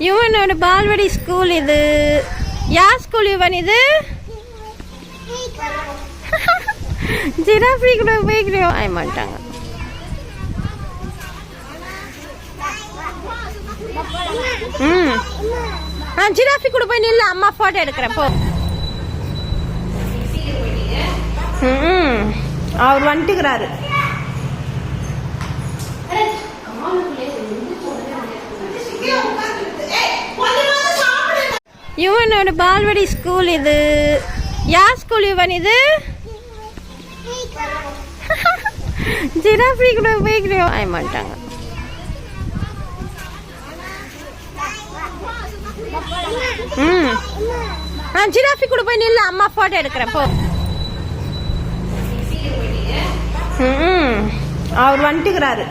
யுவனோட பால்வாடி school இது. யார் school Yuvan இது? ஜிராஃபி கூட போய்க்கிறோம் ஆய மாட்டாங்க. ஜிராஃபி கூட போய் நில்ல, அம்மா போட்டோ எடுக்கிறேன் போ. அவர் வந்துட்டுக்கிறாரு. யுவனோட பால்வாடி ஸ்கூல் இது. யார் ஸ்கூல் யுவன் இது? ஜிராஃபி கூட போய்க்கிறோம் ஆய மாட்டாங்க. ஜிராஃபி கூட போய் நில்ல, அம்மா போட்டோ எடுக்கிறேன் போ. அவர் வந்துட்டுக்கிறாரு.